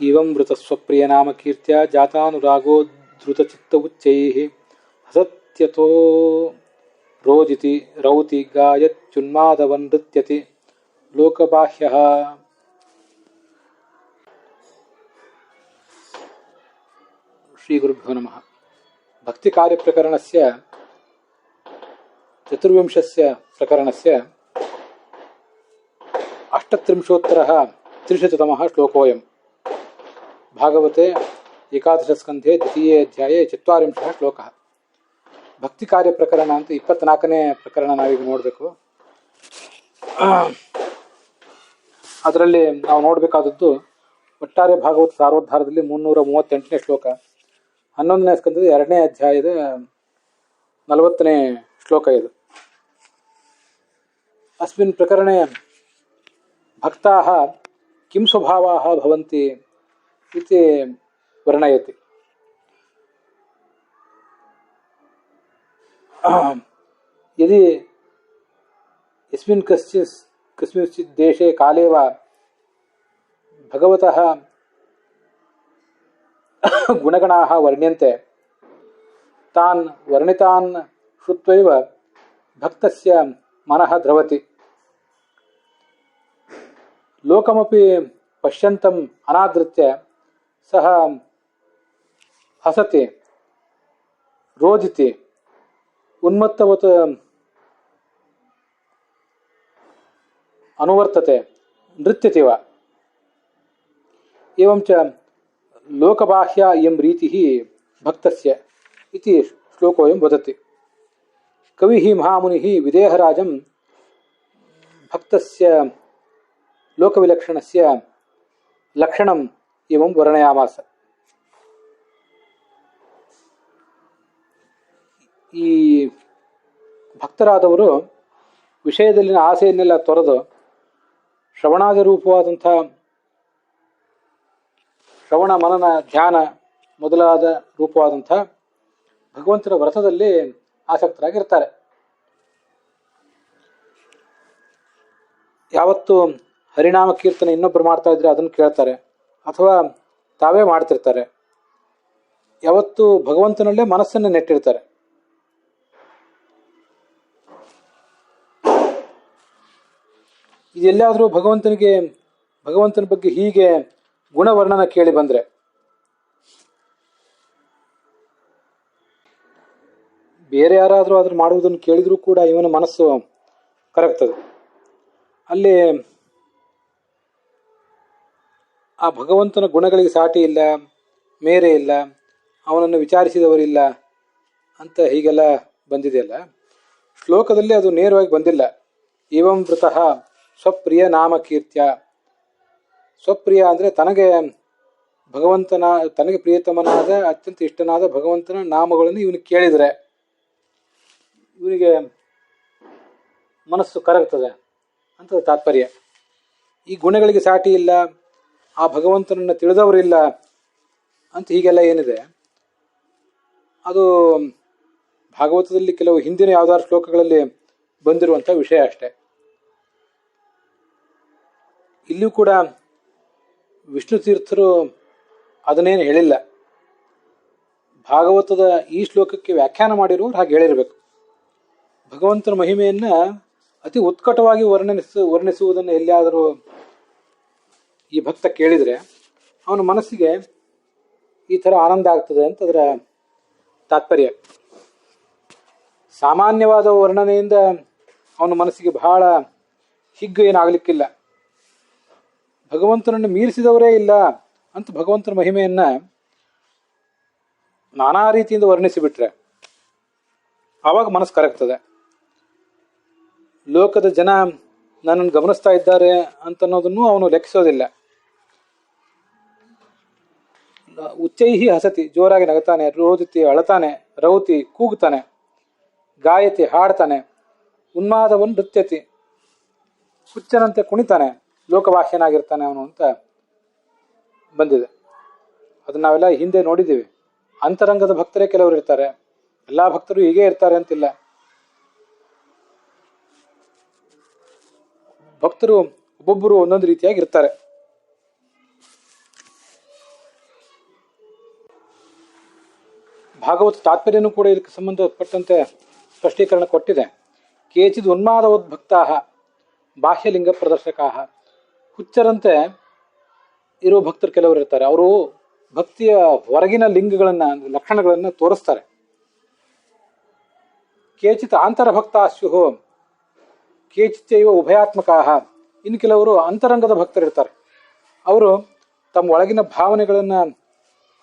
इवं वृतस्वप्रियनामकीर्त्या जातानुरागो धृतचित्त उच्चैः हसत्यतो रोदिति रौति गायत्युन्मादवन्नृत्यति लोकबाह्यः। श्रीगुरुभ्यो नमः। भक्तिकार्यप्रकरणस्य चतुर्विंशस्य प्रकरणस्य 38-300तमः श्लोकोऽयं। भागवते एकादशस्कन्धे द्वितीये अध्याये 40 श्लोकः। ಭಕ್ತಿ ಕಾರ್ಯ ಪ್ರಕರಣ ಅಂತ 24ನೇ ಪ್ರಕರಣ ನಾವೀಗ ನೋಡಬೇಕು. ಅದರಲ್ಲಿ ನಾವು ನೋಡಬೇಕಾದದ್ದು ಒಟ್ಟಾರೆ ಭಾಗವತ ಸಾರೋದ್ಧಾರದಲ್ಲಿ 338ನೇ ಶ್ಲೋಕ, 11ನೇ ಸ್ಕಂದದ 2ನೇ ಅಧ್ಯಾಯದ 40ನೇ ಶ್ಲೋಕ ಇದು. ಅಸ್ಮಿನ್ ಪ್ರಕರಣೆ ಭಕ್ತಾಃ ಕಿಂ ಸ್ವಭಾವಾಃ ಭವಂತಿ ಇತಿ ವರ್ಣಯತಿ. यदि यस्मिन् कस्मिंश्चित् देशे काले वा भगवतः गुणगणाः वर्ण्यन्ते, तान् वर्णितान् श्रुत्वैव भक्तस्य मनः द्रवति. लोकमपि पश्यन्तम् अनादृत्य सः हसति, रोदिति, उन्मत्तवत् अनुवर्तते, नृत्यति वा. एवं च लोकबाह्या इयं रीतिः भक्तस्य इति श्लोकोऽयं वदति. कविः महामुनिः विदेहराजं भक्तस्य लोकविलक्षणस्य लक्षणम् एवं वर्णयामास. ಈ ಭಕ್ತರಾದವರು ವಿಷಯದಲ್ಲಿನ ಆಸೆಯನ್ನೆಲ್ಲ ತೊರೆದು ಶ್ರವಣಾದಿ ರೂಪವಾದಂಥ ಶ್ರವಣ ಮನನ ಧ್ಯಾನ ಮೊದಲಾದ ರೂಪವಾದಂಥ ಭಗವಂತನ ವ್ರತದಲ್ಲಿ ಆಸಕ್ತರಾಗಿರ್ತಾರೆ. ಯಾವತ್ತು ಹರಿನಾಮ ಕೀರ್ತನೆ ಇನ್ನೊಬ್ಬರು ಮಾಡ್ತಾ ಇದ್ರೆ ಅದನ್ನು ಕೇಳ್ತಾರೆ, ಅಥವಾ ತಾವೇ ಮಾಡ್ತಿರ್ತಾರೆ. ಯಾವತ್ತು ಭಗವಂತನಲ್ಲೇ ಮನಸ್ಸನ್ನು ನೆಟ್ಟಿರ್ತಾರೆ. ಇದೆಲ್ಲಾದರೂ ಭಗವಂತನ ಬಗ್ಗೆ ಹೀಗೆ ಗುಣವರ್ಣನ ಕೇಳಿ ಬಂದರೆ ಬೇರೆ ಯಾರಾದರೂ ಅದ್ರ ಮಾಡುವುದನ್ನು ಕೇಳಿದರೂ ಕೂಡ ಇವನ ಮನಸ್ಸು ಕರಗ್ತದೆ. ಅಲ್ಲಿ ಆ ಭಗವಂತನ ಗುಣಗಳಿಗೆ ಸಾಟಿ ಇಲ್ಲ, ಮೇರೆ ಇಲ್ಲ, ಅವನನ್ನು ವಿಚಾರಿಸಿದವರಿಲ್ಲ ಅಂತ ಹೀಗೆಲ್ಲ ಬಂದಿದೆಯಲ್ಲ. ಶ್ಲೋಕದಲ್ಲಿ ಅದು ನೇರವಾಗಿ ಬಂದಿಲ್ಲ. ಏವಂ ವೃತಃ ಸ್ವಪ್ರಿಯ ನಾಮ ಕೀರ್ತ್ಯ. ಸ್ವಪ್ರಿಯ ಅಂದರೆ ತನಗೆ ಪ್ರಿಯತಮನಾದ ಅತ್ಯಂತ ಇಷ್ಟನಾದ ಭಗವಂತನ ನಾಮಗಳನ್ನು ಇವನು ಕೇಳಿದರೆ ಇವನಿಗೆ ಮನಸ್ಸು ಕರಗ್ತದೆ ಅಂತ ತಾತ್ಪರ್ಯ. ಈ ಗುಣಗಳಿಗೆ ಸಾಟಿ ಇಲ್ಲ, ಆ ಭಗವಂತನನ್ನು ತಿಳಿದವರಿಲ್ಲ ಅಂತ ಹೀಗೆಲ್ಲ ಏನಿದೆ ಅದು ಭಾಗವತದಲ್ಲಿ ಕೆಲವು ಹಿಂದಿನ ಯಾವ್ದಾದ್ರು ಶ್ಲೋಕಗಳಲ್ಲಿ ಬಂದಿರುವಂಥ ವಿಷಯ ಅಷ್ಟೆ. ಇಲ್ಲಿಯೂ ಕೂಡ ವಿಷ್ಣು ತೀರ್ಥರು ಅದನ್ನೇನು ಹೇಳಿಲ್ಲ. ಭಾಗವತದ ಈ ಶ್ಲೋಕಕ್ಕೆ ವ್ಯಾಖ್ಯಾನ ಮಾಡಿರುವರು ಹಾಗೆ ಹೇಳಿರಬೇಕು. ಭಗವಂತನ ಮಹಿಮೆಯನ್ನು ಅತಿ ಉತ್ಕಟವಾಗಿ ವರ್ಣಿಸುವುದನ್ನು ಎಲ್ಲಿಯಾದರೂ ಈ ಭಕ್ತ ಕೇಳಿದರೆ ಅವನ ಮನಸ್ಸಿಗೆ ಈ ಥರ ಆನಂದ ಆಗ್ತದೆ ಅಂತ ಅದರ ತಾತ್ಪರ್ಯ. ಸಾಮಾನ್ಯವಾದ ವರ್ಣನೆಯಿಂದ ಅವನ ಮನಸ್ಸಿಗೆ ಬಹಳ ಹಿಗ್ಗು ಏನಾಗಲಿಕ್ಕಿಲ್ಲ. ಭಗವಂತನನ್ನು ಮೀರಿಸಿದವರೇ ಇಲ್ಲ ಅಂತ ಭಗವಂತನ ಮಹಿಮೆಯನ್ನು ನಾನಾ ರೀತಿಯಿಂದ ವರ್ಣಿಸಿಬಿಟ್ರೆ ಆವಾಗ ಮನಸ್ಸು ಕರಗ್ತದೆ. ಲೋಕದ ಜನ ನನ್ನನ್ನು ಗಮನಿಸ್ತಾ ಇದ್ದಾರೆ ಅಂತನ್ನೋದನ್ನು ಅವನು ಲೆಕ್ಕಿಸೋದಿಲ್ಲ. ಉಚ್ಚೈಹಿ ಹಸತಿ, ಜೋರಾಗಿ ನಗತಾನೆ, ರೋದಿತಿ ಅಳತಾನೆ, ರೌತಿ ಕೂಗ್ತಾನೆ, ಗಾಯತಿ ಹಾಡ್ತಾನೆ, ಉನ್ಮಾದವನ್ನು ನೃತ್ಯತಿ ಹುಚ್ಚನಂತೆ ಕುಣಿತಾನೆ, ಲೋಕವಾಹ್ಯನಾಗಿರ್ತಾನೆ ಅವನು ಅಂತ ಬಂದಿದೆ. ಅದನ್ನ ನಾವೆಲ್ಲ ಹಿಂದೆ ನೋಡಿದ್ದೀವಿ. ಅಂತರಂಗದ ಭಕ್ತರೇ ಕೆಲವರು ಇರ್ತಾರೆ, ಎಲ್ಲ ಭಕ್ತರು ಹೀಗೆ ಇರ್ತಾರೆ ಅಂತಿಲ್ಲ. ಭಕ್ತರು ಒಬ್ಬೊಬ್ಬರು ಒಂದೊಂದು ರೀತಿಯಾಗಿ ಇರ್ತಾರೆ. ಭಾಗವತ ತಾತ್ಪರ್ಯನೂ ಕೂಡ ಇದಕ್ಕೆ ಸಂಬಂಧಪಟ್ಟಂತೆ ಸ್ಪಷ್ಟೀಕರಣ ಕೊಟ್ಟಿದೆ. ಕೇಚಿದ್ ಉನ್ಮಾದೋದ್ಭಕ್ತಾ ಬಾಹ್ಯಲಿಂಗ ಪ್ರದರ್ಶಕಾ, ಹುಚ್ಚರಂತೆ ಇರುವ ಭಕ್ತರು ಕೆಲವರು ಇರ್ತಾರೆ. ಅವರು ಭಕ್ತಿಯ ಹೊರಗಿನ ಲಿಂಗಗಳನ್ನ, ಲಕ್ಷಣಗಳನ್ನು ತೋರಿಸ್ತಾರೆ. ಕೇಚಿತ್ ಆಂತರಭಕ್ತಾ ಸ್ಯುಹು ಕೇಚಿಚ್ಚೈವ ಉಭಯಾತ್ಮಕಾ, ಇನ್ನು ಕೆಲವರು ಅಂತರಂಗದ ಭಕ್ತರಿರ್ತಾರೆ. ಅವರು ತಮ್ಮ ಒಳಗಿನ ಭಾವನೆಗಳನ್ನು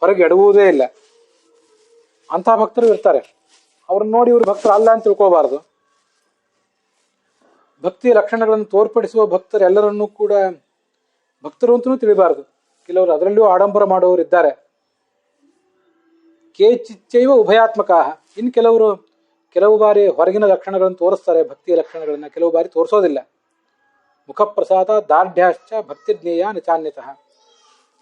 ಹೊರಗೆ ಎಡುವುದೇ ಇಲ್ಲ. ಅಂತಹ ಭಕ್ತರು ಇರ್ತಾರೆ. ಅವ್ರನ್ನ ನೋಡಿ ಇವರು ಭಕ್ತರು ಅಲ್ಲ ಅಂತ ತಿಳ್ಕೋಬಾರ್ದು. ಭಕ್ತಿಯ ಲಕ್ಷಣಗಳನ್ನು ತೋರ್ಪಡಿಸುವ ಭಕ್ತರೆಲ್ಲರನ್ನೂ ಕೂಡ ಭಕ್ತರು ಅಂತಲೂ ತಿಳಿಬಾರದು. ಕೆಲವರು ಅದರಲ್ಲೂ ಆಡಂಬರ ಮಾಡುವವರು ಇದ್ದಾರೆ. ಕೇಚಿಚ್ಚೈವ ಉಭಯಾತ್ಮಕ, ಇನ್ನು ಕೆಲವು ಬಾರಿ ಹೊರಗಿನ ಲಕ್ಷಣಗಳನ್ನು ತೋರಿಸ್ತಾರೆ, ಭಕ್ತಿಯ ಲಕ್ಷಣಗಳನ್ನು ಕೆಲವು ಬಾರಿ ತೋರಿಸೋದಿಲ್ಲ. ಮುಖಪ್ರಸಾದ ದಾರ್ಢ್ಯಾಶ್ಚ ಭಕ್ತಿ ಜ್ಞೇಯ ನಿಚಾನ್ಯತಃ.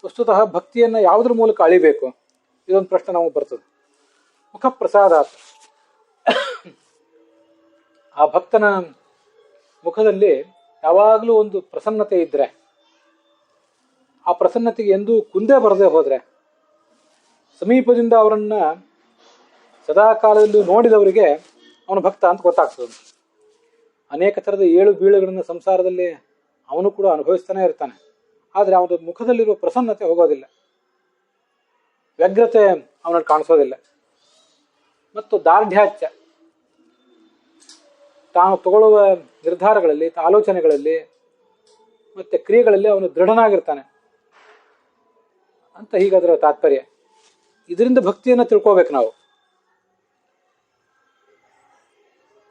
ವಸ್ತುತಃ ಭಕ್ತಿಯನ್ನು ಯಾವುದ್ರ ಮೂಲಕ ಅಳಿಬೇಕು, ಇದೊಂದು ಪ್ರಶ್ನೆ ನಮಗೆ ಬರ್ತದೆ. ಮುಖಪ್ರಸಾದ, ಆ ಭಕ್ತನ ಮುಖದಲ್ಲಿ ಯಾವಾಗಲೂ ಒಂದು ಪ್ರಸನ್ನತೆ ಇದ್ರೆ, ಆ ಪ್ರಸನ್ನತೆಗೆ ಎಂದೂ ಕುಂದೇ ಬರದೆ ಹೋದ್ರೆ, ಸಮೀಪದಿಂದ ಅವರನ್ನ ಸದಾ ಕಾಲದಲ್ಲೂ ನೋಡಿದವರಿಗೆ ಅವನು ಭಕ್ತ ಅಂತ ಗೊತ್ತಾಗ್ತದೆ. ಅನೇಕ ಥರದ ಏಳು ಬೀಳುಗಳನ್ನು ಸಂಸಾರದಲ್ಲಿ ಅವನು ಕೂಡ ಅನುಭವಿಸ್ತಾನೆ ಇರ್ತಾನೆ. ಆದರೆ ಅವನ ಮುಖದಲ್ಲಿರುವ ಪ್ರಸನ್ನತೆ ಹೋಗೋದಿಲ್ಲ, ವ್ಯಗ್ರತೆ ಅವನಲ್ಲಿ ಕಾಣಿಸೋದಿಲ್ಲ. ಮತ್ತು ದಾರ್ಢ್ಯಾಚ್ಯ, ತಾನು ತಗೊಳ್ಳುವ ನಿರ್ಧಾರಗಳಲ್ಲಿ, ಆಲೋಚನೆಗಳಲ್ಲಿ ಮತ್ತೆ ಕ್ರಿಯೆಗಳಲ್ಲಿ ಅವನು ದೃಢನಾಗಿರ್ತಾನೆ ಅಂತ ಹೀಗಾದ್ರೆ ತಾತ್ಪರ್ಯ. ಇದರಿಂದ ಭಕ್ತಿಯನ್ನು ತಿಳ್ಕೋಬೇಕು ನಾವು.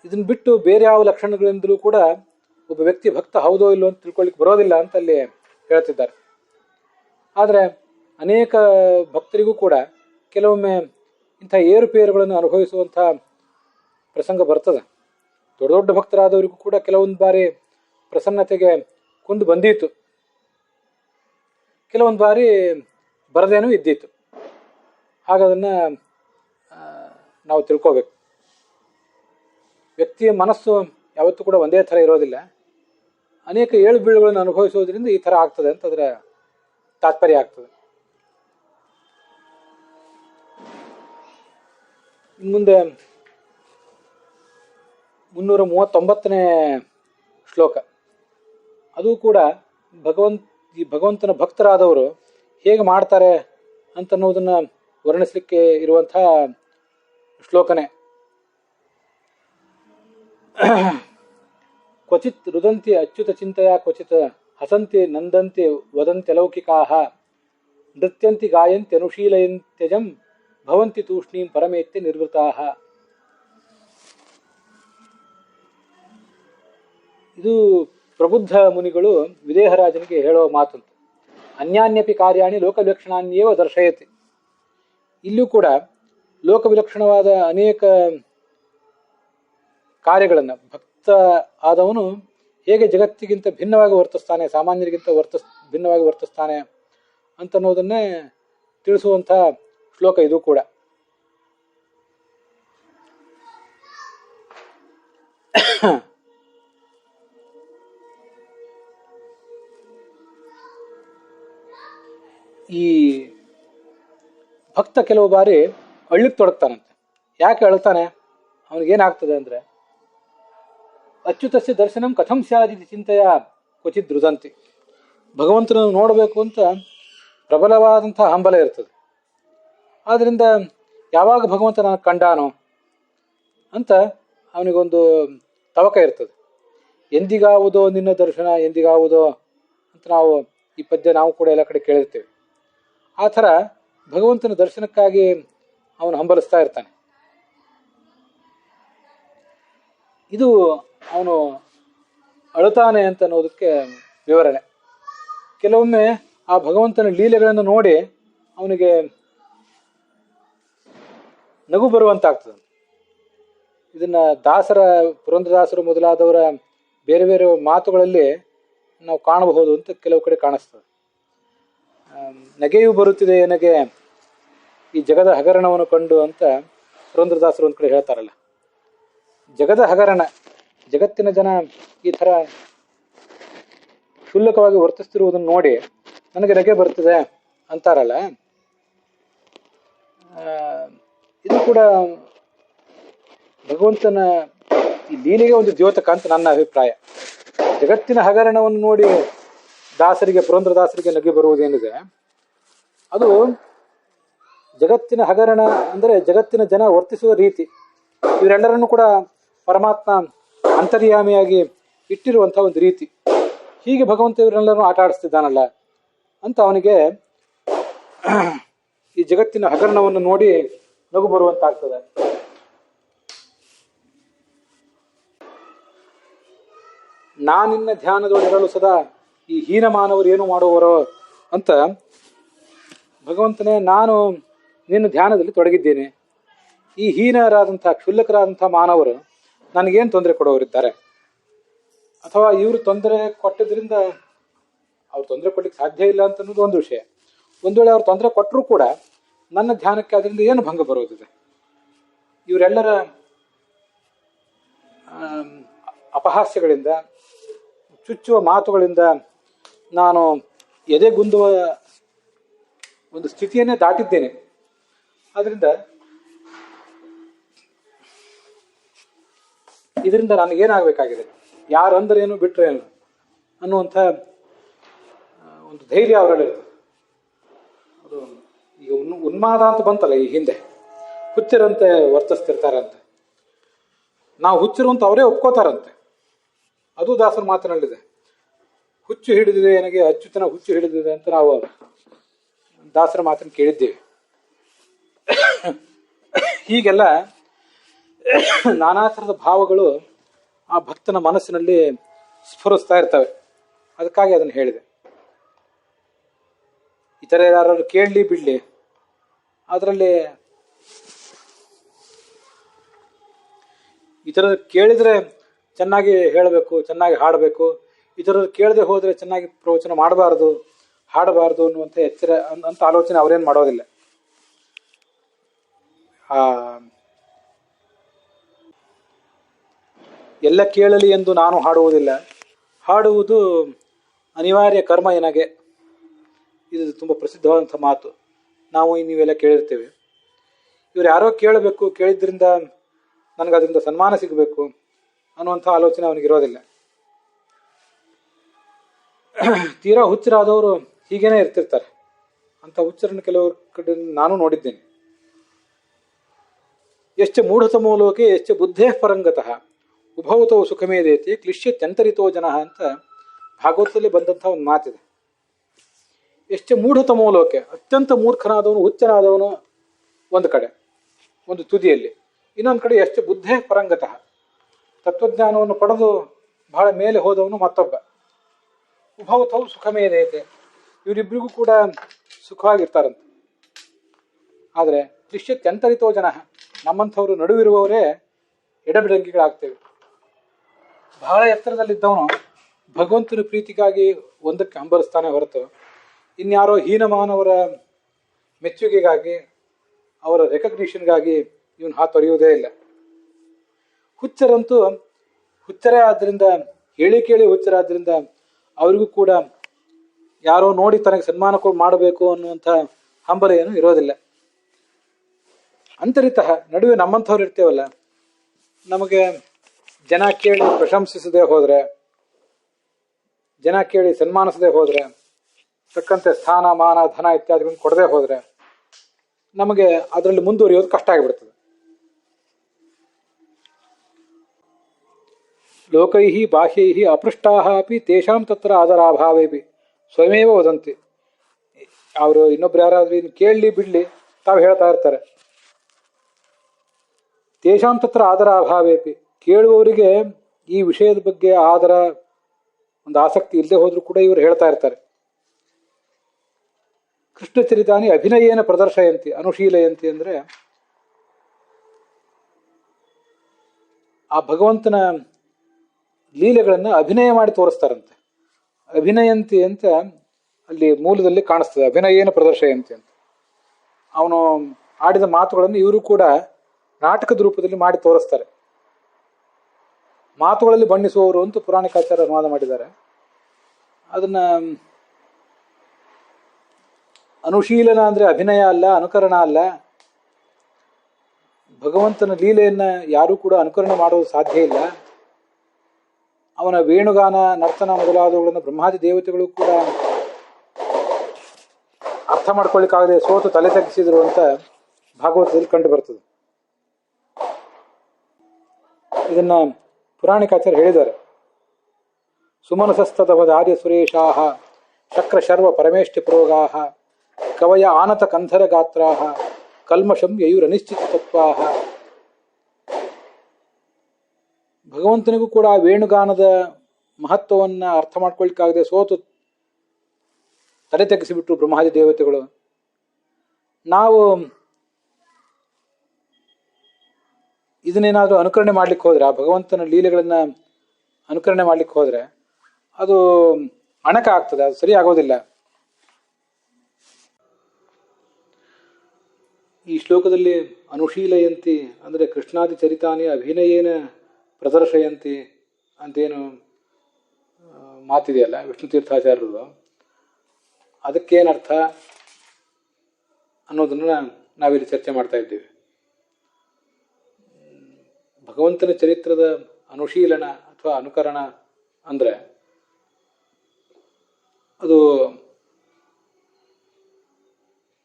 ಇದನ್ನ ಬಿಟ್ಟು ಬೇರೆ ಯಾವ ಲಕ್ಷಣಗಳಿಂದಲೂ ಕೂಡ ಒಬ್ಬ ವ್ಯಕ್ತಿ ಭಕ್ತ ಹೌದೋ ಇಲ್ಲೋ ಅಂತ ತಿಳ್ಕೊಳ್ಳಿಕ್ಕೆ ಬರೋದಿಲ್ಲ ಅಂತ ಅಲ್ಲಿ ಹೇಳ್ತಿದ್ದಾರೆ. ಆದರೆ ಅನೇಕ ಭಕ್ತರಿಗೂ ಕೂಡ ಕೆಲವೊಮ್ಮೆ ಇಂಥ ಏರುಪೇರುಗಳನ್ನು ಅನುಭವಿಸುವಂಥ ಪ್ರಸಂಗ ಬರ್ತದೆ. ದೊಡ್ಡ ದೊಡ್ಡ ಭಕ್ತರಾದವರಿಗೂ ಕೂಡ ಕೆಲವೊಂದು ಬಾರಿ ಪ್ರಸನ್ನತೆಗೆ ಕುಂದು ಬಂದೀತು, ಕೆಲವೊಂದು ಬಾರಿ ಬರದೇನೂ ಇದ್ದೀತು. ಹಾಗದನ್ನು ನಾವು ತಿಳ್ಕೋಬೇಕು. ವ್ಯಕ್ತಿಯ ಮನಸ್ಸು ಯಾವತ್ತೂ ಕೂಡ ಒಂದೇ ಥರ ಇರೋದಿಲ್ಲ. ಅನೇಕ ಏಳು ಬೀಳುಗಳನ್ನು ಅನುಭವಿಸೋದ್ರಿಂದ ಈ ಥರ ಆಗ್ತದೆ ಅಂತ ಅದರ ತಾತ್ಪರ್ಯ ಆಗ್ತದೆ. ಮುಂದೆ 339ನೇ ಶ್ಲೋಕ. ಅದು ಕೂಡ ಭಗವಂತನ ಭಕ್ತರಾದವರು ಹೇಗೆ ಮಾಡ್ತಾರೆ ಅಂತನ್ನೋದನ್ನು ವರ್ಣಿಸಲಿಕ್ಕೆ ಇರುವಂತಹ ಶ್ಲೋಕನೇ. ಕ್ವಚಿತ್ ರುದಂತಿ ಅಚ್ಯುತ ಚಿಂತೆಯ ಕ್ವಚಿತ್ ಹಸಂತಿ ನಂದಂತಿ ವದಂತಿ ಲೌಕಿಕಾಹ ನೃತ್ಯಂತಿ ಗಾಯಂತಿ ಅನುಶೀಲಯಂತ್ಯಜಂ ಭವಂತಿ ತೂಷ್ಣೀಂ ಪರಮೇತ್ಯ ನಿರ್ವೃತಾಹ. ಇದು ಪ್ರಬುದ್ಧ ಮುನಿಗಳು ವಿದೇಹರಾಜನಿಗೆ ಹೇಳುವ ಮಾತಂತ. ಅನ್ಯಾನ್ಯಪಿ ಕಾರ್ಯಾಣಿ ಲೋಕವಿಲಕ್ಷಣಾನ್ಯೇವ ದರ್ಶಯತಿ. ಇಲ್ಲೂ ಕೂಡ ಲೋಕವಿಲಕ್ಷಣವಾದ ಅನೇಕ ಕಾರ್ಯಗಳನ್ನು ಭಕ್ತ ಆದವನು ಹೇಗೆ ಜಗತ್ತಿಗಿಂತ ಭಿನ್ನವಾಗಿ ವರ್ತಿಸ್ತಾನೆ, ಸಾಮಾನ್ಯರಿಗಿಂತ ಭಿನ್ನವಾಗಿ ವರ್ತಿಸ್ತಾನೆ ಅಂತನ್ನೋದನ್ನೇ ತಿಳಿಸುವಂಥ ಶ್ಲೋಕ ಇದು ಕೂಡ. ಈ ಭಕ್ತ ಕೆಲವು ಬಾರಿ ಅಳ್ಳಿಕ್ಕೆ ತೊಡಗ್ತಾನಂತೆ. ಯಾಕೆ ಅಳ್ತಾನೆ, ಅವನಿಗೇನಾಗ್ತದೆ ಅಂದರೆ, ಅಚ್ಯುತಸ್ಯ ದರ್ಶನಂ ಕಥಂ ಸ್ಯಾದಿತಿ ಚಿಂತೆಯ ಕ್ವಚಿತ್ ರುದಂತಿ. ಭಗವಂತನನ್ನು ನೋಡಬೇಕು ಅಂತ ಪ್ರಬಲವಾದಂಥ ಹಂಬಲ ಇರ್ತದೆ. ಆದ್ದರಿಂದ ಯಾವಾಗ ಭಗವಂತನ ಕಂಡಾನೋ ಅಂತ ಅವನಿಗೊಂದು ತವಕ ಇರ್ತದೆ. ಎಂದಿಗಾವುದೋ ನಿನ್ನ ದರ್ಶನ, ಎಂದಿಗಾವುದೋ ಅಂತ ನಾವು ಈ ಪದ್ಯ ನಾವು ಕೂಡ ಎಲ್ಲ ಕಡೆ ಕೇಳಿರ್ತೇವೆ. ಆ ಥರ ಭಗವಂತನ ದರ್ಶನಕ್ಕಾಗಿ ಅವನು ಹಂಬಲಿಸ್ತಾ ಇರ್ತಾನೆ. ಇದು ಅವನು ಅಳುತ್ತಾನೆ ಅಂತ ಅನ್ನೋದಕ್ಕೆ ವಿವರಣೆ. ಕೆಲವೊಮ್ಮೆ ಆ ಭಗವಂತನ ಲೀಲೆಗಳನ್ನು ನೋಡಿ ಅವನಿಗೆ ನಗು ಬರುವಂತಾಗ್ತದೆ. ಇದನ್ನ ಪುರಂದರದಾಸರು ಮೊದಲಾದವರ ಬೇರೆ ಬೇರೆ ಮಾತುಗಳಲ್ಲಿ ನಾವು ಕಾಣಬಹುದು ಅಂತ ಕೆಲವು ಕಡೆ ಕಾಣಿಸ್ತದೆ. ನಗೆಯೂ ಬರುತ್ತಿದೆ ನನಗೆ ಈ ಜಗದ ಹಗರಣವನ್ನು ಕಂಡು ಅಂತ ಪುರಂದರದಾಸರು ಒಂದು ಕಡೆ ಹೇಳ್ತಾರಲ್ಲ. ಜಗದ ಹಗರಣ, ಜಗತ್ತಿನ ಜನ ಈ ಥರ ಕ್ಷುಲ್ಲಕವಾಗಿ ವರ್ತಿಸ್ತಿರುವುದನ್ನು ನೋಡಿ ನನಗೆ ನಗೆ ಬರ್ತದೆ ಅಂತಾರಲ್ಲ. ಇದು ಕೂಡ ಭಗವಂತನ ಈ ಲೀಲೆಗೆ ಒಂದು ದ್ಯೋತಕ ಅಂತ ನನ್ನ ಅಭಿಪ್ರಾಯ. ಜಗತ್ತಿನ ಹಗರಣವನ್ನು ನೋಡಿ ದಾಸರಿಗೆ, ಪುರಂದರದಾಸರಿಗೆ ನಗೆ ಬರುವುದೇನಿದೆ, ಅದು ಜಗತ್ತಿನ ಹಗರಣ ಅಂದರೆ ಜಗತ್ತಿನ ಜನ ವರ್ತಿಸುವ ರೀತಿ. ಇವರೆಲ್ಲರನ್ನು ಕೂಡ ಪರಮಾತ್ಮ ಅಂತರ್ಯಾಮಿಯಾಗಿ ಇಟ್ಟಿರುವಂಥ ಒಂದು ರೀತಿ. ಹೀಗೆ ಭಗವಂತ ಇವರೆಲ್ಲರನ್ನು ಆಟ ಆಡಿಸ್ತಿದ್ದಾನಲ್ಲ ಅಂತ ಅವನಿಗೆ ಈ ಜಗತ್ತಿನ ಹಗರಣವನ್ನು ನೋಡಿ ನಗು ಬರುವಂತಾಗ್ತದೆ. ನಾನಿನ್ನ ಧ್ಯಾನದೊಳಗಿರಲು ಸದಾ ಈ ಹೀನ ಮಾನವರು ಏನು ಮಾಡುವರೋ ಅಂತ ಭಗವಂತನೇ, ನಾನು ನಿನ್ನ ಧ್ಯಾನದಲ್ಲಿ ತೊಡಗಿದ್ದೇನೆ. ಈ ಹೀನರಾದಂಥ ಕ್ಷುಲ್ಲಕರಾದಂಥ ಮಾನವರು ನನಗೇನು ತೊಂದರೆ ಕೊಡೋರಿದ್ದಾರೆ, ಅಥವಾ ಇವರು ತೊಂದರೆ ಕೊಟ್ಟಿದ್ರಿಂದ ಅವ್ರು ತೊಂದರೆ ಕೊಡ್ಲಿಕ್ಕೆ ಸಾಧ್ಯ ಇಲ್ಲ ಅಂತ ಅನ್ನೋದು ಒಂದು ವಿಷಯ. ಒಂದು ವೇಳೆ ಅವ್ರು ತೊಂದರೆ ಕೊಟ್ಟರೂ ಕೂಡ ನನ್ನ ಧ್ಯಾನಕ್ಕೆ ಅದರಿಂದ ಏನು ಭಂಗ ಬರೋದಿದೆ? ಇವರೆಲ್ಲರ ಅಪಹಾಸ್ಯಗಳಿಂದ, ಚುಚ್ಚುವ ಮಾತುಗಳಿಂದ ನಾನು ಎದೆಗುಂದುವ ಒಂದು ಸ್ಥಿತಿಯನ್ನೇ ದಾಟಿದ್ದೇನೆ. ಆದ್ರಿಂದ ಇದರಿಂದ ನನಗೇನಾಗಬೇಕಾಗಿದೆ, ಯಾರಂದ್ರೆ ಏನು ಬಿಟ್ರೆ ಏನು ಅನ್ನುವಂಥ ಒಂದು ಧೈರ್ಯ ಅವರಲ್ಲಿರ್ತದೆ. ಅದು ಈಗ ಉನ್ಮಾದ ಅಂತ ಬಂತಲ್ಲ ಈ ಹಿಂದೆ, ಹುಚ್ಚರಂತೆ ವರ್ತಿಸ್ತಿರ್ತಾರಂತೆ. ನಾವು ಹುಚ್ಚರು ಅಂತ ಅವರೇ ಒಪ್ಕೋತಾರಂತೆ. ಅದು ದಾಸರ ಮಾತಿನಲ್ಲಿದೆ. ಹುಚ್ಚು ಹಿಡಿದಿದೆ ನನಗೆ, ಅಚ್ಯುತನ ಹುಚ್ಚು ಹಿಡಿದಿದೆ ಅಂತ ನಾವು ದಾಸರ ಮಾತನ್ನು ಕೇಳಿದ್ದೇವೆ. ಹೀಗೆಲ್ಲ ನಾನಾ ಥರದ ಭಾವಗಳು ಆ ಭಕ್ತನ ಮನಸ್ಸಿನಲ್ಲಿ ಸ್ಫುರಿಸ್ತಾ ಇರ್ತವೆ. ಅದಕ್ಕಾಗಿ ಅದನ್ನು ಹೇಳಿದೆ. ಇತರ ಯಾರು ಕೇಳಲಿ ಬಿಡಲಿ, ಅದರಲ್ಲಿ ಇತರರು ಕೇಳಿದರೆ ಚೆನ್ನಾಗಿ ಹೇಳಬೇಕು, ಚೆನ್ನಾಗಿ ಹಾಡಬೇಕು, ಇತರರು ಕೇಳದೆ ಹೋದರೆ ಚೆನ್ನಾಗಿ ಪ್ರವಚನ ಮಾಡಬಾರ್ದು, ಹಾಡಬಾರ್ದು ಅನ್ನುವಂಥ ಎಚ್ಚರ ಅಂತ ಆಲೋಚನೆ ಅವರೇನು ಮಾಡೋದಿಲ್ಲ. ಎಲ್ಲ ಕೇಳಲಿ ಎಂದು ನಾನು ಹಾಡುವುದಿಲ್ಲ, ಹಾಡುವುದು ಅನಿವಾರ್ಯ ಕರ್ಮ ಎನಗೆ. ಇದು ತುಂಬ ಪ್ರಸಿದ್ಧವಾದಂಥ ಮಾತು. ನಾವು ನೀವೆಲ್ಲ ಕೇಳಿರ್ತೇವೆ. ಇವ್ರು ಯಾರೋ ಕೇಳಬೇಕು, ಕೇಳಿದ್ರಿಂದ ನನಗೆ ಅದರಿಂದ ಸನ್ಮಾನ ಸಿಗಬೇಕು ಅನ್ನುವಂಥ ಆಲೋಚನೆ ಅವನಿಗಿರೋದಿಲ್ಲ. ತೀರಾ ಹುಚ್ಚರಾದವರು ಹೀಗೇನೆ ಇರ್ತಿರ್ತಾರೆ. ಅಂತ ಹುಚ್ಚರನ್ನು ಕೆಲವರು ಕಡೆ ನಾನು ನೋಡಿದ್ದೇನೆ. ಎಷ್ಟ ಮೂಢತಮೋ ಲೋಕೆ ಎಷ್ಟ ಬುದ್ಧೇ ಪರಂಗತಃ ಉಭವತೋ ಸುಖಮೇದೇತಿ ಕ್ಲಿಶ್ಯತ್ಯಂತರಿತೋ ಜನ ಅಂತ ಭಾಗವತದಲ್ಲಿ ಬಂದಂಥ ಒಂದು ಮಾತಿದೆ. ಎಷ್ಟ ಮೂಢತಮೋ ಲೋಕೆ, ಅತ್ಯಂತ ಮೂರ್ಖನಾದವನು, ಹುಚ್ಚನಾದವನು ಒಂದು ಕಡೆ, ಒಂದು ತುದಿಯಲ್ಲಿ. ಇನ್ನೊಂದು ಕಡೆ ಎಷ್ಟು ಬುದ್ಧೇ ಪರಂಗತಃ, ತತ್ವಜ್ಞಾನವನ್ನು ಪಡೆದು ಬಹಳ ಮೇಲೆ ಹೋದವನು ಮತ್ತೊಬ್ಬ. ಉಭವತವು ಸುಖಮೇದೈತೆ, ಇವರಿಬ್ಬರಿಗೂ ಕೂಡ ಸುಖವಾಗಿರ್ತಾರಂತೆ. ಆದರೆ ಕ್ಲಿಶ್ಯತ್ಯಂತರಿತೋ ಜನ, ನಮ್ಮಂಥವ್ರು ನಡುವಿರುವವರೇ ಎಡಬಿಡಂಗಿಗಳಾಗ್ತೇವೆ. ಬಹಳ ಎತ್ತರದಲ್ಲಿದ್ದವನು ಭಗವಂತನ ಪ್ರೀತಿಗಾಗಿ ಒಂದಕ್ಕೆ ಹಂಬಲಿಸ್ತಾನೆ ಹೊರತು ಇನ್ಯಾರೋ ಹೀನಮಾನವರ ಮೆಚ್ಚುಗೆಗಾಗಿ, ಅವರ ರೆಕಗ್ನಿಷನ್ಗಾಗಿ ಇವನು ಹಾತೊರೆಯುವುದೇ ಇಲ್ಲ. ಹುಚ್ಚರಂತೂ ಹುಚ್ಚರೇ ಆದ್ದರಿಂದ, ಹೇಳಿ ಕೇಳಿ ಹುಚ್ಚರಾದ್ರಿಂದ ಅವರಿಗೂ ಕೂಡ ಯಾರೋ ನೋಡಿ ತನಗೆ ಸನ್ಮಾನ ಮಾಡಬೇಕು ಅನ್ನುವಂಥ ಹಂಬಲ ಏನು ಇರೋದಿಲ್ಲ. ಅಂತರಿತಃ, ನಡುವೆ ನಮ್ಮಂಥವ್ರು ಇರ್ತೇವಲ್ಲ, ನಮಗೆ ಜನ ಕೇಳಿ ಪ್ರಶಂಸಿಸದೆ ಹೋದರೆ, ಜನ ಕೇಳಿ ಸನ್ಮಾನಿಸದೆ ಹೋದರೆ, ತಕ್ಕಂತೆ ಸ್ಥಾನ ಮಾನ ಧನ ಇತ್ಯಾದಿಗಳನ್ನು ಕೊಡದೆ ಹೋದರೆ ನಮಗೆ ಅದರಲ್ಲಿ ಮುಂದುವರಿಯೋದು ಕಷ್ಟ ಆಗಿಬಿಡ್ತದೆ. ಲೋಕೈ ಬಾಹ್ಯೈ ಅಪೃಷ್ಟಾ ಅಪಿ ತೇಷಾಂ ತತ್ರ ಆದರಾಭಾವೇಪಿ ಸ್ವಯಮೇವ ವದಂತಿ. ಅವರು ಇನ್ನೊಬ್ರು ಯಾರಾದ್ರೂ ಇನ್ನು ಕೇಳಲಿ ಬಿಡಲಿ ತಾವು ಹೇಳ್ತಾ ಇರ್ತಾರೆ. ತೇಷಾಂ ತತ್ರ ಆದರಾಭಾವೇಪಿ, ಕೇಳುವವರಿಗೆ ಈ ವಿಷಯದ ಬಗ್ಗೆ ಆದರ ಒಂದು ಆಸಕ್ತಿ ಇಲ್ಲದೆ ಹೋದ್ರೂ ಕೂಡ ಇವರು ಹೇಳ್ತಾ ಇರ್ತಾರೆ. ಕೃಷ್ಣ ಚರಿತಾನಿ ಅಭಿನಯೇನ ಪ್ರದರ್ಶಯಂತಿ ಅನುಶೀಲಯಂತಿ ಅಂದರೆ ಆ ಭಗವಂತನ ಲೀಲೆಗಳನ್ನು ಅಭಿನಯ ಮಾಡಿ ತೋರಿಸ್ತಾರಂತೆ. ಅಭಿನಯಂತಿ ಅಂತ ಅಲ್ಲಿ ಮೂಲದಲ್ಲಿ ಕಾಣಿಸ್ತದೆ, ಅಭಿನಯೇನ ಪ್ರದರ್ಶಯಂತಿ ಅಂತ. ಅವನು ಆಡಿದ ಮಾತುಗಳನ್ನು ಇವರು ಕೂಡ ನಾಟಕದ ರೂಪದಲ್ಲಿ ಮಾಡಿ ತೋರಿಸ್ತಾರೆ. ಮಾತುಗಳಲ್ಲಿ ಬಣ್ಣಿಸುವವರು ಅಂತ ಪುರಾಣಿಕಾಚಾರ್ಯ ಅನುವಾದ ಮಾಡಿದ್ದಾರೆ. ಅದನ್ನ ಅನುಶೀಲನ ಅಂದರೆ ಅಭಿನಯ ಅಲ್ಲ, ಅನುಕರಣ ಅಲ್ಲ, ಭಗವಂತನ ಲೀಲೆಯನ್ನ ಯಾರೂ ಕೂಡ ಅನುಕರಣೆ ಮಾಡೋದು ಸಾಧ್ಯ ಇಲ್ಲ. ಅವನ ವೇಣುಗಾನ, ನರ್ತನ ಮೊದಲಾದವುಗಳನ್ನು ಬ್ರಹ್ಮಾದಿ ದೇವತೆಗಳು ಕೂಡ ಅರ್ಥ ಮಾಡ್ಕೊಳ್ಳಿಕ್ಕಾಗದೆ ಸೋತು ತಲೆ ತಗ್ಗಿಸಿದ್ರು ಅಂತ ಭಾಗವತದಲ್ಲಿ ಕಂಡು ಬರ್ತದೆ. ಇದನ್ನ ಪುರಾಣಿಕಾಚಾರ್ಯ ಹೇಳಿದ್ದಾರೆ. ಸುಮನಸಸ್ತದವಧಾರ್ಯ ಸುರೇಶಾಹ ಶಕ್ರ ಶರ್ವ ಪರಮೇಷ್ಠಿ ಪ್ರೋಗಾಹ ಕವಯ ಆನತ ಕಂಧರ ಗಾತ್ರಾಹ ಕಲ್ಮಷಂ ಯಯುರನಿಶ್ಚಿತ ತತ್ವಾಹ. ಭಗವಂತನಿಗೂ ಕೂಡ ವೇಣುಗಾನದ ಮಹತ್ವವನ್ನು ಅರ್ಥ ಮಾಡ್ಕೊಳ್ಲಿಕ್ಕಾಗದೆ ಸೋತು ತಲೆ ತೆಗೆಸಿಬಿಟ್ರು ಬ್ರಹ್ಮಾದಿ ದೇವತೆಗಳು. ನಾವು ಇದನ್ನೇನಾದರೂ ಅನುಕರಣೆ ಮಾಡ್ಲಿಕ್ಕೆ ಹೋದ್ರೆ, ಆ ಭಗವಂತನ ಲೀಲೆಗಳನ್ನ ಅನುಕರಣೆ ಮಾಡ್ಲಿಕ್ಕೆ ಹೋದ್ರೆ ಅದು ಅಣಕ ಆಗ್ತದೆ, ಅದು ಸರಿ ಆಗೋದಿಲ್ಲ. ಈ ಶ್ಲೋಕದಲ್ಲಿ ಅನುಶೀಲಯಂತಿ ಅಂದರೆ ಕೃಷ್ಣಾದಿ ಚರಿತಾನಿ ಅಭಿನಯೇನ ಪ್ರದರ್ಶಯಂತಿ ಅಂತೇನು ಮಾತಿದೆಯಲ್ಲ ವಿಷ್ಣು ತೀರ್ಥಾಚಾರ್ಯರು, ಅದಕ್ಕೇನರ್ಥ ಅನ್ನೋದನ್ನ ನಾವಿಲ್ಲಿ ಚರ್ಚೆ ಮಾಡ್ತಾ ಇದ್ದೀವಿ. ಭಗವಂತನ ಚರಿತ್ರದ ಅನುಶೀಲನ ಅಥವಾ ಅನುಕರಣ ಅಂದರೆ ಅದು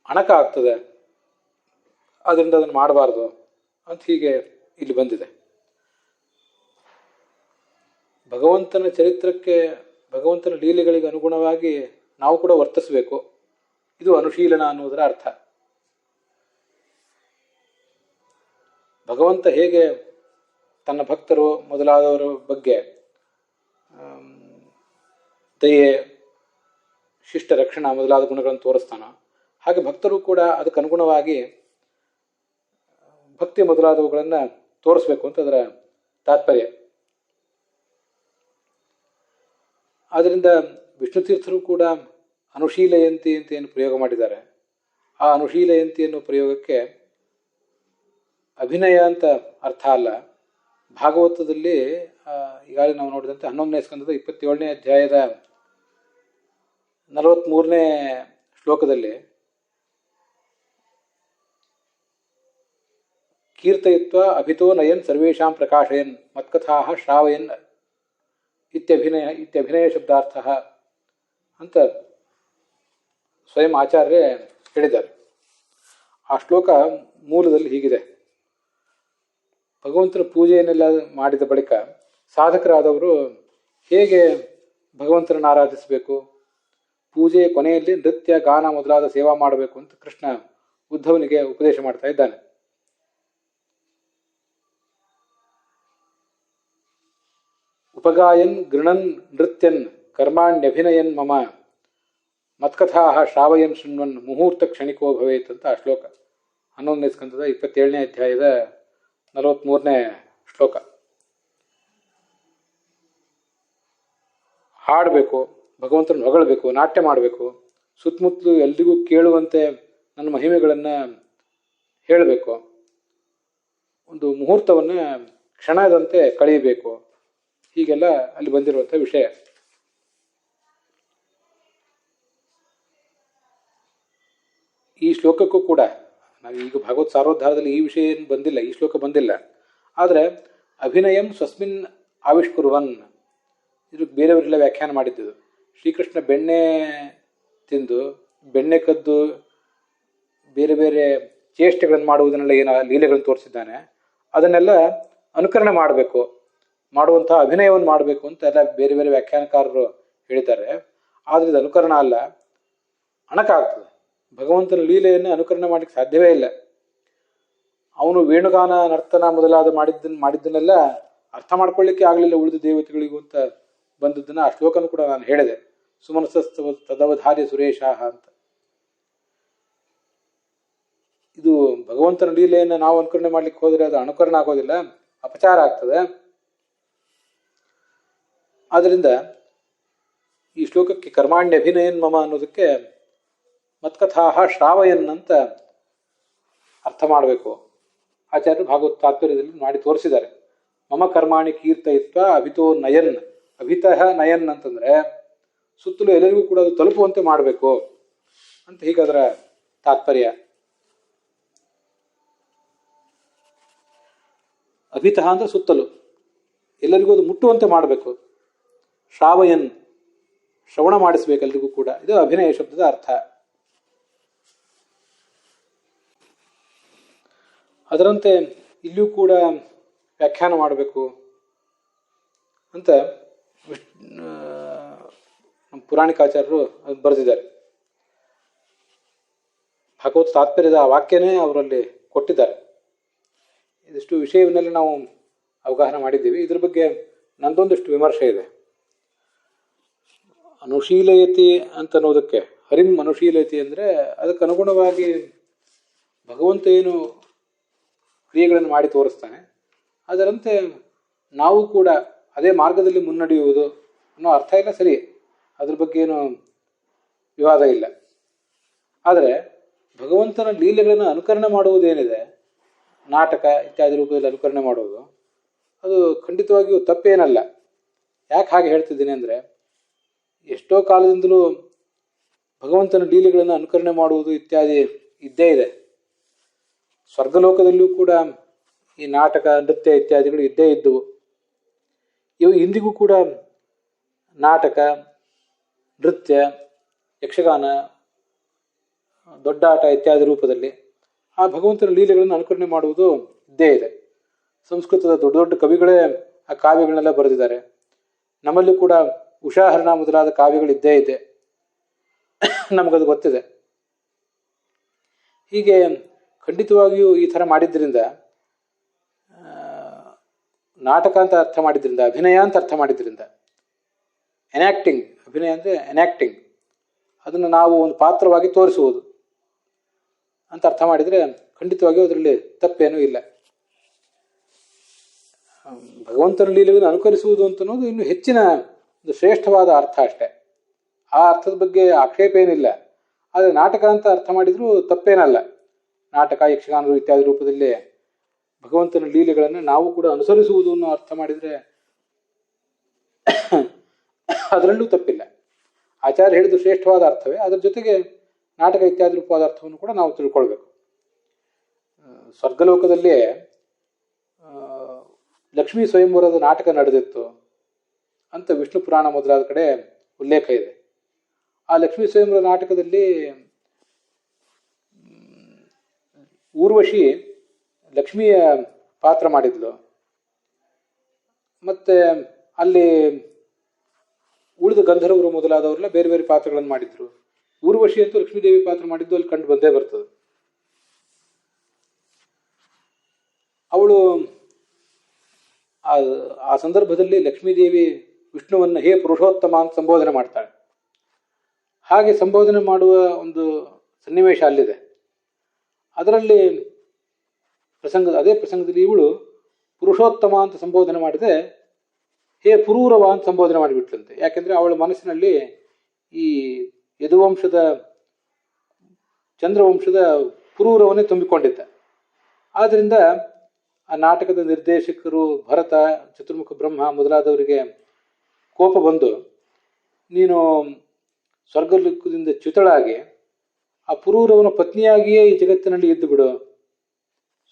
ಅಣಕ ಆಗ್ತದೆ, ಅದರಿಂದ ಅದನ್ನು ಮಾಡಬಾರ್ದು ಅಂತ ಹೀಗೆ ಇಲ್ಲಿ ಬಂದಿದೆ. ಭಗವಂತನ ಚರಿತ್ರಕ್ಕೆ, ಭಗವಂತನ ಲೀಲೆಗಳಿಗೆ ಅನುಗುಣವಾಗಿ ನಾವು ಕೂಡ ವರ್ತಿಸಬೇಕು. ಇದು ಅನುಶೀಲನ ಅನ್ನೋದರ ಅರ್ಥ. ಭಗವಂತ ಹೇಗೆ ತನ್ನ ಭಕ್ತರು ಮೊದಲಾದವರ ಬಗ್ಗೆ ದಯೆ, ಶಿಷ್ಟ ರಕ್ಷಣಾ ಮೊದಲಾದ ಗುಣಗಳನ್ನು ತೋರಿಸ್ತಾನೋ, ಹಾಗೆ ಭಕ್ತರು ಕೂಡ ಅದಕ್ಕೆ ಅನುಗುಣವಾಗಿ ಭಕ್ತಿ ಮೊದಲಾದವುಗಳನ್ನು ತೋರಿಸ್ಬೇಕು ಅಂತ ಅದರ ತಾತ್ಪರ್ಯ. ಆದ್ದರಿಂದ ವಿಷ್ಣು ತೀರ್ಥರು ಕೂಡ ಅನುಶೀಲಯಂತಿ ಅಂತ ಏನು ಪ್ರಯೋಗ ಮಾಡಿದ್ದಾರೆ, ಆ ಅನುಶೀಲಯಂತಿ ಅನ್ನೋ ಪ್ರಯೋಗಕ್ಕೆ ಅಭಿನಯ ಅಂತ ಅರ್ಥ ಅಲ್ಲ. ಭಾಗವತದಲ್ಲಿ ಈಗಾಗಲೇ ನಾವು ನೋಡಿದಂತೆ 11ನೇ ಸ್ಕಂದದ 27ನೇ ಅಧ್ಯಾಯದ 43ನೇ ಶ್ಲೋಕದಲ್ಲಿ ಕೀರ್ತಯಿತ್ವ ಅಭಿತೋ ನಯನ್ ಸರ್ವೇಷಾಂ ಪ್ರಕಾಶಯನ್ ಮತ್ಕಥಾ ಶ್ರಾವಯನ್ ಇತ್ಯಭಿನಯ ಶಬ್ದಾರ್ಥ ಅಂತ ಸ್ವಯಂ ಆಚಾರ್ಯ ಹೇಳಿದ್ದಾರೆ. ಆ ಶ್ಲೋಕ ಮೂಲದಲ್ಲಿ ಹೀಗಿದೆ: ಭಗವಂತನ ಪೂಜೆಯನ್ನೆಲ್ಲ ಮಾಡಿದ ಬಳಿಕ ಸಾಧಕರಾದವರು ಹೇಗೆ ಭಗವಂತನನ್ನು ಆರಾಧಿಸಬೇಕು, ಪೂಜೆಯ ಕೊನೆಯಲ್ಲಿ ನೃತ್ಯ, ಗಾನ ಮೊದಲಾದ ಸೇವಾ ಮಾಡಬೇಕು ಅಂತ ಕೃಷ್ಣ ಉದ್ಧವನಿಗೆ ಉಪದೇಶ ಮಾಡ್ತಾ ಇದ್ದಾನೆ. ಉಪಗಾಯನ್ ಗೃಣನ್ ನೃತ್ಯನ್ ಕರ್ಮಾಣ್ಯಭಿನಯನ್ ಮಮ ಮತ್ಕಥಾ ಶ್ರಾವಯನ್ ಶೃಣ್ವನ್ ಮುಹೂರ್ತ ಕ್ಷಣಿಕೋ ಭವೇತ್ ಅಂತ ಆ ಶ್ಲೋಕ 11ನೇ ಸ್ಕಂದದ 27ನೇ ಅಧ್ಯಾಯದ 43ನೇ ಶ್ಲೋಕ. ಹಾಡಬೇಕು, ಭಗವಂತನ ಹೊಗಳಬೇಕು, ನಾಟ್ಯ ಮಾಡಬೇಕು, ಸುತ್ತಮುತ್ತಲು ಎಲ್ರಿಗೂ ಕೇಳುವಂತೆ ನನ್ನ ಮಹಿಮೆಗಳನ್ನು ಹೇಳಬೇಕು, ಒಂದು ಮುಹೂರ್ತವನ್ನು ಕ್ಷಣದಂತೆ ಕಳೆಯಬೇಕು. ಹೀಗೆಲ್ಲ ಅಲ್ಲಿ ಬಂದಿರುವಂಥ ವಿಷಯ. ಈ ಶ್ಲೋಕಕ್ಕೂ ಕೂಡ ನಾವು ಈಗ ಭಾಗವತ್ ಸಾರೋದ್ಧಾರದಲ್ಲಿ ಈ ವಿಷಯ ಏನು ಬಂದಿಲ್ಲ, ಈ ಶ್ಲೋಕ ಬಂದಿಲ್ಲ. ಆದರೆ ಅಭಿನಯಂ ಸ್ವಸ್ಮಿನ್ ಆವಿಷ್ಕುರ್ವನ್, ಇದು ಬೇರೆಯವರೆಲ್ಲ ವ್ಯಾಖ್ಯಾನ ಮಾಡಿದ್ದು. ಶ್ರೀಕೃಷ್ಣ ಬೆಣ್ಣೆ ತಿಂದು, ಬೆಣ್ಣೆ ಕದ್ದು ಬೇರೆ ಬೇರೆ ಚೇಷ್ಟೆಗಳನ್ನು ಮಾಡುವುದನ್ನೆಲ್ಲ ಏನು ಲೀಲೆಗಳನ್ನು ತೋರಿಸಿದ್ದಾನೆ, ಅದನ್ನೆಲ್ಲ ಅನುಕರಣೆ ಮಾಡಬೇಕು, ಮಾಡುವಂಥ ಅಭಿನಯವನ್ನು ಮಾಡಬೇಕು ಅಂತ ಎಲ್ಲ ಬೇರೆ ಬೇರೆ ವ್ಯಾಖ್ಯಾನಕಾರರು ಹೇಳಿದ್ದಾರೆ. ಆದರೆ ಇದು ಅನುಕರಣ ಅಲ್ಲ, ಅಣಕ ಆಗ್ತದೆ. ಭಗವಂತನ ಲೀಲೆಯನ್ನು ಅನುಕರಣೆ ಮಾಡಲಿಕ್ಕೆ ಸಾಧ್ಯವೇ ಇಲ್ಲ. ಅವನು ವೇಣುಗಾನ, ನರ್ತನ ಮೊದಲಾದ ಮಾಡಿದ್ದನ್ನೆಲ್ಲ ಅರ್ಥ ಮಾಡ್ಕೊಳ್ಳಿಕ್ಕೆ ಆಗಲಿಲ್ಲ ಉಳಿದ ದೇವತೆಗಳಿಗೂ ಅಂತ ಬಂದದ್ದನ್ನು ಆ ಶ್ಲೋಕನೂ ಕೂಡ ನಾನು ಹೇಳಿದೆ. ಸುಮನಸಸ್ತವ ತದವಧಾರ್ಯ ಸುರೇಶಾಹ ಅಂತ. ಇದು ಭಗವಂತನ ಲೀಲೆಯನ್ನು ನಾವು ಅನುಕರಣೆ ಮಾಡ್ಲಿಕ್ಕೆ ಹೋದರೆ ಅದು ಅನುಕರಣ ಆಗೋದಿಲ್ಲ, ಅಪಚಾರ ಆಗ್ತದೆ. ಆದ್ದರಿಂದ ಈ ಶ್ಲೋಕಕ್ಕೆ ಕರ್ಮಾಣ್ಯ ಅಭಿನಯನ್ ಮಮ ಅನ್ನೋದಕ್ಕೆ ಮತ್ಕಥಾ ಶ್ರಾವಯನ್ ಅಂತ ಅರ್ಥ ಮಾಡಬೇಕು. ಆಚಾರ್ಯರು ಭಾಗವತ್ ತಾತ್ಪರ್ಯದಲ್ಲಿ ಮಾಡಿ ತೋರಿಸಿದ್ದಾರೆ. ಮಮ ಕರ್ಮಾಣಿ ಕೀರ್ತಯಿತ್ವ ಅಭಿತೋ ನಯನ್, ಅಭಿತಃ ನಯನ್ ಅಂತಂದ್ರೆ ಸುತ್ತಲೂ ಎಲ್ಲರಿಗೂ ಕೂಡ ಅದು ತಲುಪುವಂತೆ ಮಾಡಬೇಕು ಅಂತ ಹೀಗದರ ತಾತ್ಪರ್ಯ. ಅಭಿತಃ ಅಂದರೆ ಸುತ್ತಲೂ ಎಲ್ಲರಿಗೂ ಅದು ಮುಟ್ಟುವಂತೆ ಮಾಡಬೇಕು. ಶ್ರಾವಯನ್, ಶ್ರವಣ ಮಾಡಿಸ್ಬೇಕು ಎಲ್ರಿಗೂ ಕೂಡ. ಇದು ಅಭಿನಯ ಶಬ್ದದ ಅರ್ಥ. ಅದರಂತೆ ಇಲ್ಲಿಯೂ ಕೂಡ ವ್ಯಾಖ್ಯಾನ ಮಾಡಬೇಕು ಅಂತ ನಮ್ಮ ಪುರಾಣಿಕಾಚಾರ್ಯರು ಬರೆದಿದ್ದಾರೆ. ಭಾಗವತ ತಾತ್ಪರ್ಯದ ವಾಕ್ಯನೇ ಅವರಲ್ಲಿ ಕೊಟ್ಟಿದ್ದಾರೆ. ಇದಿಷ್ಟು ವಿಷಯವನ್ನೆಲ್ಲ ನಾವು ಅವಗಾಹನ ಮಾಡಿದ್ದೀವಿ. ಇದ್ರ ಬಗ್ಗೆ ನಂದೊಂದಿಷ್ಟು ವಿಮರ್ಶೆ ಇದೆ. ಅನುಶೀಲಯತಿ ಅಂತ ಅನ್ನೋದಕ್ಕೆ, ಹರಿಂ ಅನುಶೀಲಯತಿ ಅಂದರೆ ಅದಕ್ಕೆ ಅನುಗುಣವಾಗಿ ಭಗವಂತ ಏನು ಕ್ರಿಯೆಗಳನ್ನು ಮಾಡಿ ತೋರಿಸ್ತಾನೆ, ಅದರಂತೆ ನಾವು ಕೂಡ ಅದೇ ಮಾರ್ಗದಲ್ಲಿ ಮುನ್ನಡೆಯುವುದು ಅನ್ನೋ ಅರ್ಥ ಇಲ್ಲ. ಸರಿ, ಅದ್ರ ಬಗ್ಗೆ ಏನು ವಿವಾದ ಇಲ್ಲ. ಆದರೆ ಭಗವಂತನ ಲೀಲೆಗಳನ್ನು ಅನುಕರಣೆ ಮಾಡುವುದೇನಿದೆ, ನಾಟಕ ಇತ್ಯಾದಿ ರೂಪದಲ್ಲಿ ಅನುಕರಣೆ ಮಾಡುವುದು, ಅದು ಖಂಡಿತವಾಗಿಯೂ ತಪ್ಪೇನಲ್ಲ. ಯಾಕೆ ಹಾಗೆ ಹೇಳ್ತಿದ್ದೀನಿ ಅಂದರೆ, ಎಷ್ಟೋ ಕಾಲದಿಂದಲೂ ಭಗವಂತನ ಲೀಲೆಗಳನ್ನು ಅನುಕರಣೆ ಮಾಡುವುದು ಇತ್ಯಾದಿ ಇದ್ದೇ ಇದೆ. ಸ್ವರ್ಗಲೋಕದಲ್ಲೂ ಕೂಡ ಈ ನಾಟಕ, ನೃತ್ಯ ಇತ್ಯಾದಿಗಳು ಇದ್ದೇ ಇದ್ದವು. ಇವು ಇಂದಿಗೂ ಕೂಡ ನಾಟಕ, ನೃತ್ಯ, ಯಕ್ಷಗಾನ, ದೊಡ್ಡಾಟ ಇತ್ಯಾದಿ ರೂಪದಲ್ಲಿ ಆ ಭಗವಂತನ ಲೀಲೆಗಳನ್ನು ಅನುಕರಣೆ ಮಾಡುವುದು ಇದ್ದೇ ಇದೆ. ಸಂಸ್ಕೃತದ ದೊಡ್ಡ ದೊಡ್ಡ ಕವಿಗಳೇ ಆ ಕಾವ್ಯಗಳನ್ನೆಲ್ಲ ಬರೆದಿದ್ದಾರೆ. ನಮ್ಮಲ್ಲಿ ಕೂಡ ಉಷಾಹರಣ ಮೊದಲಾದ ಕಾವ್ಯಗಳಿದ್ದೇ ಇದೆ, ನಮಗದು ಗೊತ್ತಿದೆ. ಹೀಗೆ ಖಂಡಿತವಾಗಿಯೂ ಈ ಥರ ಮಾಡಿದ್ರಿಂದ, ನಾಟಕ ಅಂತ ಅರ್ಥ ಮಾಡಿದ್ರಿಂದ, ಅಭಿನಯ ಅಂತ ಅರ್ಥ ಮಾಡಿದ್ರಿಂದ, ಎನ್ಯಾಕ್ಟಿಂಗ್, ಅಭಿನಯ ಅಂದರೆ ಎನ್ಯಾಕ್ಟಿಂಗ್, ಅದನ್ನು ನಾವು ಒಂದು ಪಾತ್ರವಾಗಿ ತೋರಿಸುವುದು ಅಂತ ಅರ್ಥ ಮಾಡಿದರೆ ಖಂಡಿತವಾಗಿಯೂ ಅದರಲ್ಲಿ ತಪ್ಪೇನೂ ಇಲ್ಲ. ಭಗವಂತನ ಲೀಲೆಯನ್ನು ಅನುಕರಿಸುವುದು ಅಂತ ಅನ್ನೋದು ಇನ್ನು ಹೆಚ್ಚಿನ ಒಂದು ಶ್ರೇಷ್ಠವಾದ ಅರ್ಥ ಅಷ್ಟೇ. ಆ ಅರ್ಥದ ಬಗ್ಗೆ ಆಕ್ಷೇಪ ಏನಿಲ್ಲ. ಆದರೆ ನಾಟಕ ಅಂತ ಅರ್ಥ ಮಾಡಿದರೂ ತಪ್ಪೇನಲ್ಲ. ನಾಟಕ, ಯಕ್ಷಗಾನ ಇತ್ಯಾದಿ ರೂಪದಲ್ಲಿ ಭಗವಂತನ ಲೀಲೆಗಳನ್ನು ನಾವು ಕೂಡ ಅನುಸರಿಸುವುದು ಅನ್ನೋ ಅರ್ಥ ಮಾಡಿದರೆ ಅದರಲ್ಲೂ ತಪ್ಪಿಲ್ಲ. ಆಚಾರ್ಯ ಹೇಳಿದ ಶ್ರೇಷ್ಠವಾದ ಅರ್ಥವೇ. ಅದರ ಜೊತೆಗೆ ನಾಟಕ ಇತ್ಯಾದಿ ರೂಪವಾದ ಅರ್ಥವನ್ನು ಕೂಡ ನಾವು ತಿಳ್ಕೊಳ್ಬೇಕು. ಸ್ವರ್ಗಲೋಕದಲ್ಲಿ ಲಕ್ಷ್ಮೀ ಸ್ವಯಂವರದ ನಾಟಕ ನಡೆದಿತ್ತು ಅಂತ ವಿಷ್ಣು ಪುರಾಣ ಮೊದಲಾದ ಕಡೆ ಉಲ್ಲೇಖ ಇದೆ. ಆ ಲಕ್ಷ್ಮೀ ಸ್ವಯಂವರ ನಾಟಕದಲ್ಲಿ ಊರ್ವಶಿ ಲಕ್ಷ್ಮಿಯ ಪಾತ್ರ ಮಾಡಿದ್ಲು. ಮತ್ತೆ ಅಲ್ಲಿ ಉಳಿದ ಗಂಧರ್ವರು ಮೊದಲಾದವರೆಲ್ಲ ಬೇರೆ ಬೇರೆ ಪಾತ್ರಗಳನ್ನು ಮಾಡಿದ್ರು. ಊರ್ವಶಿ ಅಂತೂ ಲಕ್ಷ್ಮೀದೇವಿ ಪಾತ್ರ ಮಾಡಿದ್ದು ಅಲ್ಲಿ ಕಂಡು ಬಂದೇ ಬರ್ತದೆ. ಅವಳು ಆ ಸಂದರ್ಭದಲ್ಲಿ ಲಕ್ಷ್ಮೀದೇವಿ ವಿಷ್ಣುವನ್ನು ಹೇ ಪುರುಷೋತ್ತಮ ಅಂತ ಸಂಬೋಧನೆ ಮಾಡ್ತಾಳೆ. ಹಾಗೆ ಸಂಬೋಧನೆ ಮಾಡುವ ಒಂದು ಸನ್ನಿವೇಶ ಅಲ್ಲಿದೆ. ಅದರಲ್ಲಿ ಅದೇ ಪ್ರಸಂಗದಲ್ಲಿ ಇವಳು ಪುರುಷೋತ್ತಮ ಅಂತ ಸಂಬೋಧನೆ ಮಾಡಿದೆ, ಹೇ ಪುರೂರವ ಅಂತ ಸಂಬೋಧನೆ ಮಾಡಿಬಿಟ್ಲಂತೆ. ಯಾಕೆಂದರೆ ಅವಳ ಮನಸ್ಸಿನಲ್ಲಿ ಈ ಯದುವಂಶದ, ಚಂದ್ರವಂಶದ ಪುರೂರವನ್ನೇ ತುಂಬಿಕೊಂಡಿದ್ದ. ಆದ್ದರಿಂದ ಆ ನಾಟಕದ ನಿರ್ದೇಶಕರು ಭರತ, ಚತುರ್ಮುಖ ಬ್ರಹ್ಮ ಮೊದಲಾದವರಿಗೆ ಕೋಪ ಬಂದು, ನೀನು ಸ್ವರ್ಗಲೋಕದಿಂದ ಚ್ಯುತಳಾಗಿ ಆ ಪುರೂರವನ ಪತ್ನಿಯಾಗಿಯೇ ಈ ಜಗತ್ತಿನಲ್ಲಿ ಇದ್ದು ಬಿಡು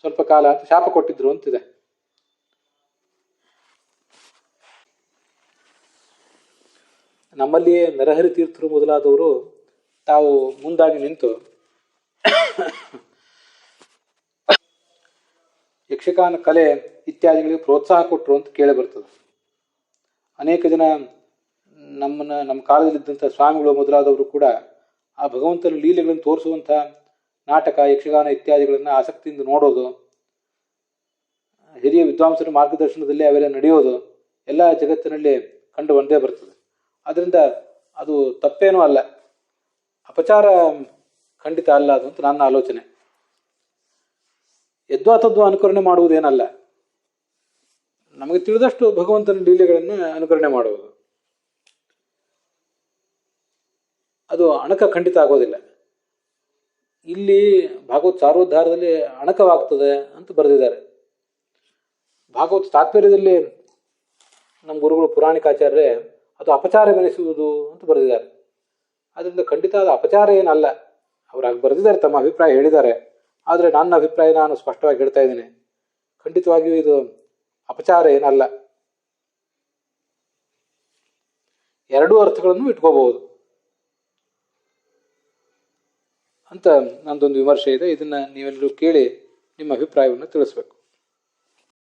ಸ್ವಲ್ಪ ಕಾಲ ಅಂತ ಶಾಪ ಕೊಟ್ಟಿದ್ರು ಅಂತಿದೆ. ನಮ್ಮಲ್ಲಿಯೇ ನರಹರಿ ತೀರ್ಥರು ಮೊದಲಾದವರು ತಾವು ಮುಂದಾಗಿ ನಿಂತು ಯಕ್ಷಗಾನ ಕಲೆ ಇತ್ಯಾದಿಗಳಿಗೆ ಪ್ರೋತ್ಸಾಹ ಕೊಟ್ಟರು ಅಂತ ಕೇಳಿ ಬರ್ತದೆ. ಅನೇಕ ಜನ ನಮ್ಮ ಕಾಲದಲ್ಲಿದ್ದಂಥ ಸ್ವಾಮಿಗಳು ಮೊದಲಾದವರು ಕೂಡ ಆ ಭಗವಂತನ ಲೀಲೆಗಳನ್ನು ತೋರಿಸುವಂಥ ನಾಟಕ, ಯಕ್ಷಗಾನ ಇತ್ಯಾದಿಗಳನ್ನು ಆಸಕ್ತಿಯಿಂದ ನೋಡೋದು, ಹಿರಿಯ ವಿದ್ವಾಂಸರ ಮಾರ್ಗದರ್ಶನದಲ್ಲಿ ಅವೆಲ್ಲ ನಡೆಯೋದು ಎಲ್ಲ ಜಗತ್ತಿನಲ್ಲಿ ಕಂಡು ಬಂದೇ ಬರ್ತದೆ. ಆದ್ದರಿಂದ ಅದು ತಪ್ಪೇನೂ ಅಲ್ಲ, ಅಪಚಾರ ಖಂಡಿತ ಅಲ್ಲ ಅದು ಅಂತ ನನ್ನ ಆಲೋಚನೆ. ಯದ್ವಾ ತದ್ವಾ ಅನುಕರಣೆ ಮಾಡುವುದೇನಲ್ಲ, ನಮಗೆ ತಿಳಿದಷ್ಟು ಭಗವಂತನ ಲೀಲೆಗಳನ್ನು ಅನುಕರಣೆ ಮಾಡುವುದು. ಅದು ಅಣಕ ಖಂಡಿತ ಆಗೋದಿಲ್ಲ. ಇಲ್ಲಿ ಭಾಗವತ ಸಾರೋದ್ಧಾರದಲ್ಲಿ ಅಣಕವಾಗ್ತದೆ ಅಂತ ಬರೆದಿದ್ದಾರೆ. ಭಾಗವತ ತಾತ್ಪರ್ಯದಲ್ಲಿ ನಮ್ಮ ಗುರುಗಳು ಪುರಾಣಿಕಾಚಾರ್ಯರೇ ಅದು ಅಪಚಾರವೆನಿಸುವುದು ಅಂತ ಬರೆದಿದ್ದಾರೆ. ಅದರಿಂದ ಖಂಡಿತ ಅದು ಅಪಚಾರ ಏನಲ್ಲ. ಅವ್ರಾಗ ಬರೆದಿದ್ದಾರೆ, ತಮ್ಮ ಅಭಿಪ್ರಾಯ ಹೇಳಿದ್ದಾರೆ. ಆದರೆ ನನ್ನ ಅಭಿಪ್ರಾಯ ನಾನು ಸ್ಪಷ್ಟವಾಗಿ ಹೇಳ್ತಾ ಇದ್ದೀನಿ. ಖಂಡಿತವಾಗಿಯೂ ಇದು ಅಪಚಾರ ಏನಲ್ಲ. ಎರಡೂ ಅರ್ಥಗಳನ್ನು ಇಟ್ಕೋಬಹುದು ಅಂತ ನಂದೊಂದು ವಿಮರ್ಶೆ ಇದೆ. ಇದನ್ನ ನೀವೆಲ್ಲರೂ ಕೇಳಿ ನಿಮ್ಮ ಅಭಿಪ್ರಾಯವನ್ನು ತಿಳಿಸ್ಬೇಕು.